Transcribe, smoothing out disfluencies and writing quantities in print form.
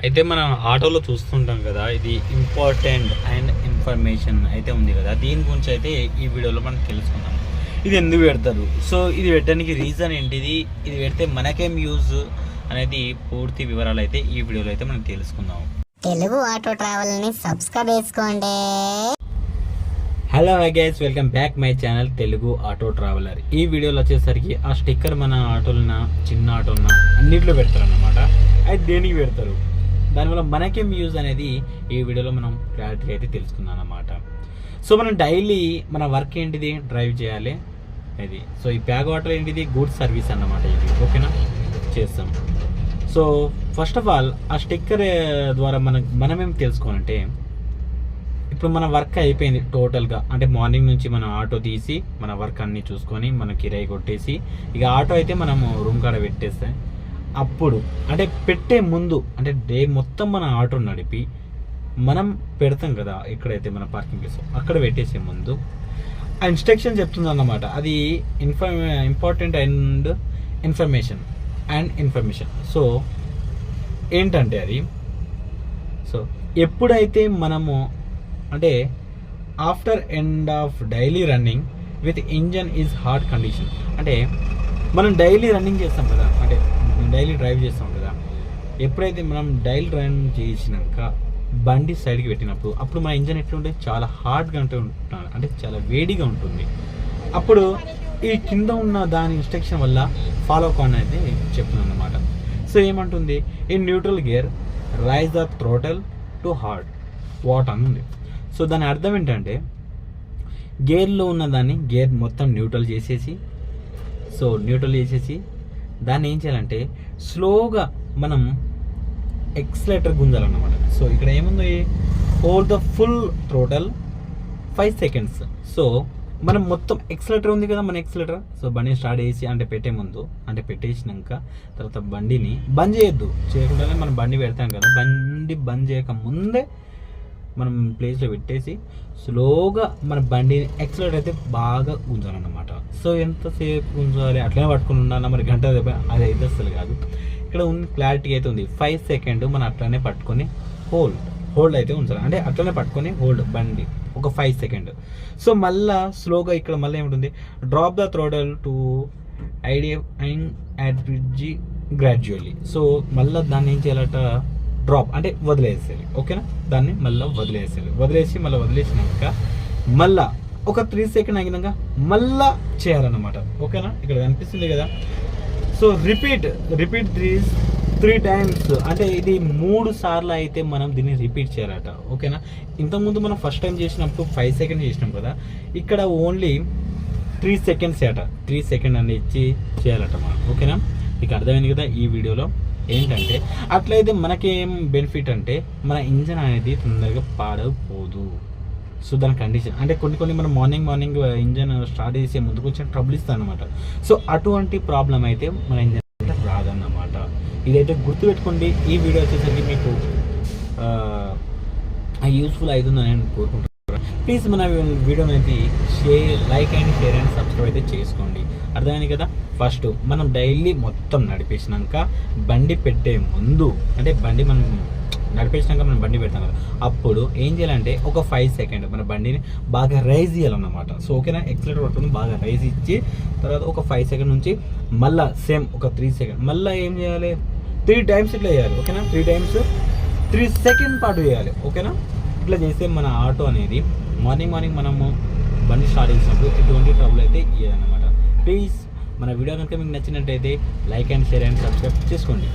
అయితే మనం ఆటోలో చూస్తుంటాం కదా, ఇది ఇంపార్టెంట్ అండ్ ఇన్ఫర్మేషన్ అయితే ఉంది కదా, దీని గురించి అయితే ఈ వీడియోలో మనం తెలుసుకుందాం. ఇది ఎందుకు పెడతారు, సో ఇది పెట్టడానికి రీజన్ ఏంటిది, ఇది పెడితే మనకేం యూజ్ అనేది పూర్తి వివరాలు అయితే ఈ వీడియోలో అయితే మనం తెలుసుకుందాం. తెలుగు ఆటో ట్రావెల్ ని సబ్స్క్రైబ్ చేసుకోండి. Hello guys, welcome back my channel Telugu auto traveller. ఈ వీడియోలో వచ్చేసరికి ఆ స్టిక్కర్ మన ఆటోలన, చిన్న ఆటోలన అన్నింటిలో పెడతారు అన్నమాట. అయితే దేనికి పెడతారు, దానివల్ల మనకేం యూజ్ అనేది ఈ వీడియోలో మనం క్లారిటీ అయితే తెలుసుకుందాం అన్నమాట. సో మనం డైలీ మన వర్క్ ఏంటిది, డ్రైవ్ చేయాలి ఇది. సో ఈ ప్యాగ్ వాటర్ ఏంటిది, గుడ్ సర్వీస్ అన్నమాట ఇది, ఓకేనా, చేస్తాం. సో ఫస్ట్ ఆఫ్ ఆల్ ఆ స్టిక్కర్ ద్వారా మనమేం తెలుసుకోవాలంటే, ఇప్పుడు మన వర్క్ అయిపోయింది టోటల్గా, అంటే మార్నింగ్ నుంచి మనం ఆటో తీసి మన వర్క్ అన్నీ చూసుకొని మన కిరాయి కొట్టేసి ఇక ఆటో అయితే మనము రూమ్ కాడ పెట్టేస్తే, అప్పుడు అంటే పెట్టే ముందు, అంటే డే మొత్తం మన ఆటో నడిపి మనం పెడతాం కదా ఎక్కడైతే మన పార్కింగ్ ప్లేస్, అక్కడ పెట్టేసే ముందు ఆ ఇన్స్ట్రక్షన్ చెప్తుంది అన్నమాట. అది ఇంపార్టెంట్ అండ్ ఇన్ఫర్మేషన్. సో ఏంటంటే అది, సో ఎప్పుడైతే మనము అంటే after end of daily running with engine is hard condition, అంటే మనం డైలీ రన్నింగ్ చేస్తాం కదా, అంటే డైలీ డ్రైవ్ చేస్తాం కదా, ఎప్పుడైతే మనం డైలీ రన్ చేసినాక బండి సైడ్కి పెట్టినప్పుడు అప్పుడు మన ఇంజన్ ఎట్లుంటే చాలా హార్డ్గా ఉంటుంది, అంటే చాలా వేడిగా ఉంటుంది. అప్పుడు ఈ కింద ఉన్న దాని ఇన్స్ట్రక్షన్ వల్ల ఫాలో కాన్ అయితే చెప్తుంది అన్నమాట. సో ఏమంటుంది, in neutral gear raise the throttle to hard what అని ఉంది. సో దాని అర్థం ఏంటంటే, గేర్లో ఉన్న దాన్ని గేర్ మొత్తం న్యూట్రల్ చేసేసి దాన్ని ఏం చేయాలంటే స్లోగా మనం ఎక్సలేటర్ గుంజాలన్నమాట. సో ఇక్కడ ఏముంది, hold the full throttle 5 seconds. So మనం మొత్తం ఎక్సలేటర్ ఉంది కదా, మన ఎక్సలేటర్. సో బండిని స్టార్ట్ చేసి అంటే పెట్టే ముందు, అంటే పెట్టేసినాక తర్వాత బండిని బంద్ చేయకుండానే మనం బండి పెడతాం కదా, బండి బంద్ చేయక ముందే మనం ప్లేస్లో పెట్టేసి స్లోగా మన బండిని ఎక్సలేటర్ అయితే బాగా గుంజాలన్నమాట. సో ఎంతసేపు గుంజాలి, అట్లనే పట్టుకుని ఉండాలి మరి గంట, అది అయితే అసలు కాదు. ఇక్కడ ఉన్న క్లారిటీ అయితే ఉంది, 5 seconds మనం అట్లనే పట్టుకొని హోల్డ్ అయితే ఉంచాలి, అంటే అట్లనే పట్టుకొని హోల్డ్ బండి ఒక 5 seconds. సో మళ్ళా స్లోగా ఇక్కడ మళ్ళీ ఏముంటుంది, drop the throttle to idle and adjust gradually. So మళ్ళీ దాన్ని ఏం చేయాలట, డ్రాప్ అంటే వదిలేసేయాలి, ఓకేనా. దాన్ని మళ్ళీ వదిలేసినాక మళ్ళా ఒక 3 seconds ఆగినాక మళ్ళా చేయాలన్నమాట, ఓకేనా. ఇక్కడ కనిపిస్తుంది కదా. సో రిపీట్ 3 times, అంటే ఇది 3 సార్లు అయితే మనం దీన్ని రిపీట్ చేయాలట, ఓకేనా. ఇంతకుముందు మనం ఫస్ట్ టైం చేసినప్పుడు 5 seconds చేసినాం కదా, ఇక్కడ ఓన్లీ 3 seconds అట, 3 seconds అని ఇచ్చి చేయాలట మనం, ఓకేనా. మీకు అర్థమైంది కదా ఈ వీడియోలో. ఏంటంటే అట్లయితే మనకేం బెనిఫిట్ అంటే, మన ఇంజన్ అనేది తొందరగా పాడైపోదు. సో దాని కండిషన్ అంటే కొన్ని మనం మార్నింగ్ ఇంజన్ స్టార్ట్ చేసే ముందుకు వచ్చి ట్రబుల్ ఇస్తాను అనమాట. సో అటువంటి ప్రాబ్లం అయితే మన ఇంజన్ అంటే రాదన్నమాట. ఇదైతే గుర్తుపెట్టుకోండి. ఈ వీడియో వచ్చేసరికి మీకు యూస్ఫుల్ అవుతుందని నేను కోరుకుంటున్నాను. ప్లీజ్ మన వీడియోని అయితే like and share and subscribe అయితే చేసుకోండి. అర్థమైంది కదా. ఫస్ట్ మనం డైలీ మొత్తం నడిపేసినాక బండి పెట్టే ముందు, అంటే బండి మనం నడిపేసినాక మనం బండి పెడతాం కదా, అప్పుడు ఏం చేయాలంటే ఒక 5 seconds మన బండిని బాగా రైజ్ చేయాలన్నమాట. సో ఓకేనా, ఎక్సలేటర్ పట్టుకుని బాగా రైజ్ ఇచ్చి తర్వాత ఒక 5 seconds నుంచి మళ్ళీ సేమ్ ఒక 3 seconds మళ్ళీ ఏం చేయాలి, 3 times ఇట్లా చేయాలి, ఓకేనా. 3 times 3 seconds పాటు చేయాలి, ఓకేనా. ఇట్లా చేస్తే మన ఆటో అనేది మార్నింగ్ మనము బండి స్టార్ట్ చేసినప్పుడు ఎటువంటి ట్రబుల్ అయితే ఇయ్యదన్నమాట. ప్లీజ్ మన వీడియో కనుక మీకు నచ్చినట్టయితే like and share and subscribe చేసుకోండి.